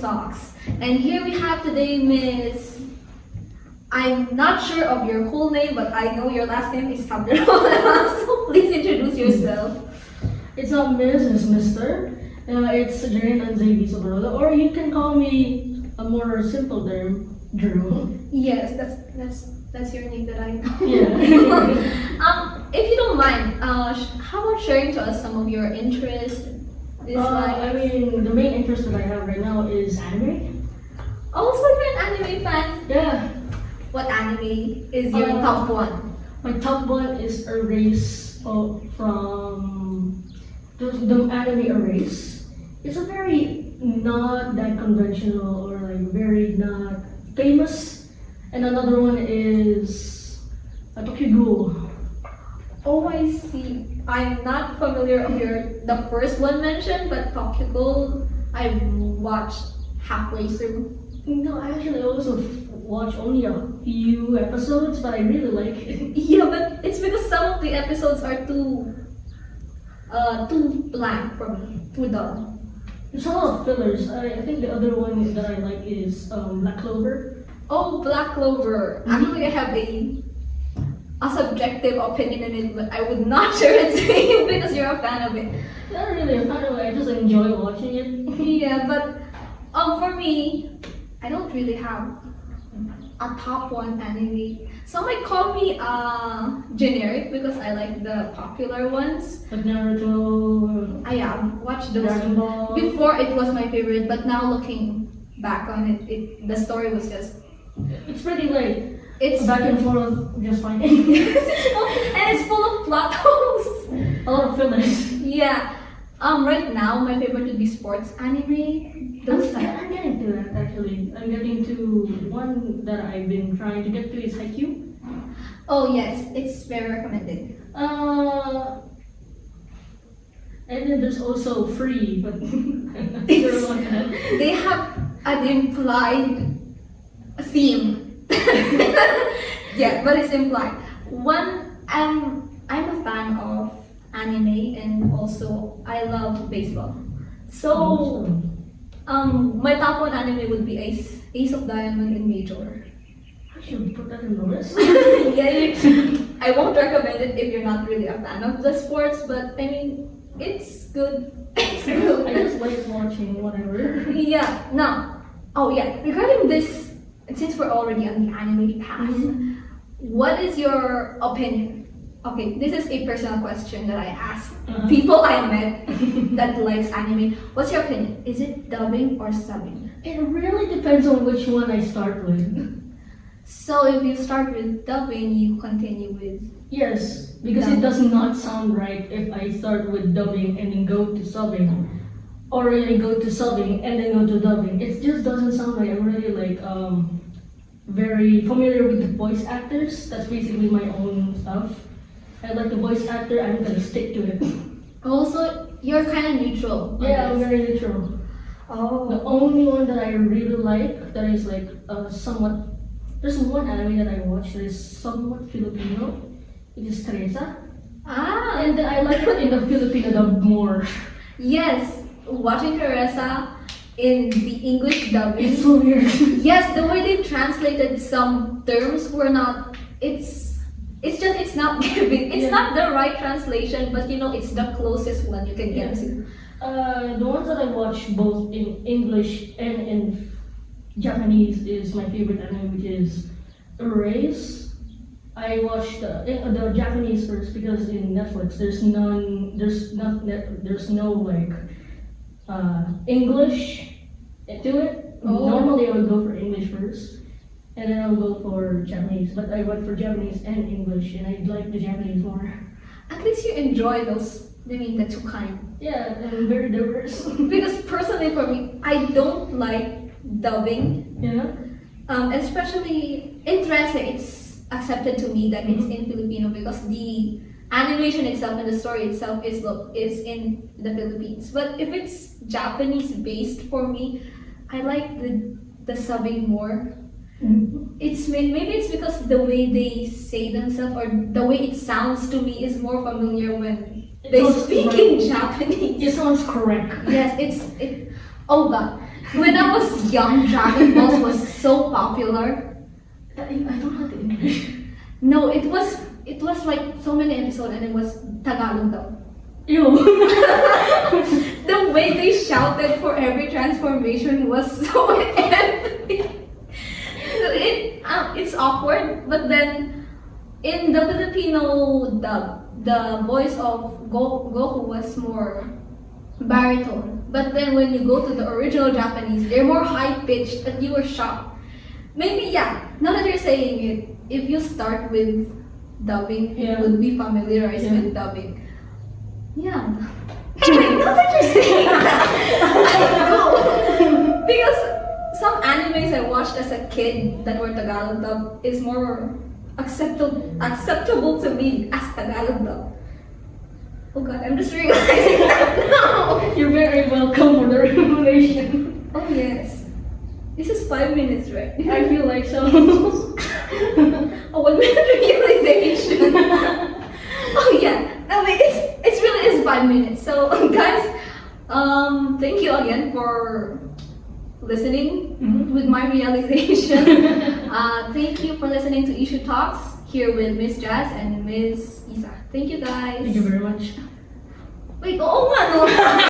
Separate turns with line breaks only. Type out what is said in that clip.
Talks. And here we have today Miss. I'm not sure of your whole name, but I know your last name is Cabral. So please introduce yourself.
It's not Miss, it's Mister. It's Jane and Xavier Sobarola, or you can call me a more simple term, Drew.
Yes, that's your name that I know.
Yeah.
If you don't mind, how about sharing to us some of your interests?
I mean, the main interest that I have right now is anime.
Also, you're an anime fan.
Yeah.
What anime is your top one?
My top one is Erase from the anime Erase. It's a very not that conventional or like very not famous. And another one is Tokyo Ghoul.
Oh, I see. I'm not familiar with the first one mentioned, but Tokyo Ghoul I watched halfway through.
No, I actually also watched only a few episodes, but I really like it.
Yeah, but it's because some of the episodes are too blank for me, too dull.
There's a lot of fillers. I think the other one that I like is Black Clover.
Oh, Black Clover. Actually, I have a subjective opinion in it, but I would not share it to you because you're a fan of it.
Not really a fan of it, I just enjoy watching it.
Yeah, but for me, I don't really have a top one anime. Some might call me generic because I like the popular ones.
Like Naruto,
I have watched those.
Dragon Ball.
Before it was my favorite, but now looking back on it, the story was just.
It's pretty like
It's
back and forth, just fighting.
and it's full of plot holes.
A lot of fillers.
Yeah. Right now my favorite would be sports anime. Those
I'm getting to that actually. I'm getting to one that I've been trying to get to is Haikyuu.
Oh yes, it's very recommended.
And then there's also Free, but I'm not sure about that.
They have an implied theme. Yeah, but it's implied. I'm a fan of anime and also I love baseball. So my top one anime would be Ace of Diamond and Major.
I should put that in the list.
Yeah, I won't recommend it if you're not really a fan of the sports, but I mean it's good. It's good.
I just like watching whatever.
Yeah. Now, regarding this, since we're already on the anime path, what is your opinion? Okay, this is a personal question that I ask people I met that likes anime. What's your opinion? Is it dubbing or subbing?
It really depends on which one I start with.
So if you start with dubbing, you continue with.
Yes, because it does not sound right if I start with dubbing and then go to subbing. Or I go to subbing and then go to dubbing. It just doesn't sound right. I'm really like very familiar with the voice actors. That's basically my own stuff. I like the voice actor, I'm gonna stick to it.
Also, you're kind of neutral.
Yeah, I'm very neutral.
Oh.
The only one that I really like that is like somewhat. There's one anime that I watched that is somewhat Filipino. It is Teresa.
Ah.
And then I like it in the Filipino dub more.
Yes, watching Teresa in the English dubbing.
It's so weird.
Yes, the way they translated some terms were not. It's not giving. It's not the right translation, but it's the closest one you can get to.
The ones that I watch both in English and in Japanese is my favorite anime, which is Erase. I watched the Japanese first because in Netflix there's no like English to it.
Oh.
Normally I would go for English first. And then I'll go for Japanese, but I went for Japanese and English, and I like the Japanese more.
At least you enjoy those. I mean, the two kind.
Yeah, and very diverse.
Because personally, for me, I don't like dubbing.
Yeah.
Especially in Trece, it's accepted to me that it's in Filipino because the animation itself and the story itself is in the Philippines. But if it's Japanese based for me, I like the subbing more. Maybe it's because the way they say themselves or the way it sounds to me is more familiar when they speak in Japanese.
It sounds correct.
Yes, oh god. When I was young, Dragon Balls was so popular.
I don't have the English.
No, it was like so many episodes and it was Tagalog though.
Ew.
The way they shouted for every transformation was so epic. It's awkward, but then in the Filipino dub, the voice of Goku was more baritone. But then when you go to the original Japanese, they're more high pitched that you were shocked. Maybe yeah. Now that you're saying it, if you start with dubbing, you
Yeah.
would be familiarized
Yeah.
with dubbing. Yeah. Wait, now that you're saying that, I know. Because some animes I watched as a kid that were Tagalog dub is more acceptable to me as Tagalog dub. Oh god, I'm just realizing that now.
You're very welcome for the revelation.
Oh yes. This is 5 minutes, right?
I feel like so.
Oh, 1 minute realization. Oh yeah. I mean, it's really is 5 minutes. So guys, thank you again for listening
Mhm.
with my realization. Thank you for listening to Yssue Talks here with Miss Jazz and Miss Isa. Thank you guys.
Thank you very much.
Wait, oo nga no.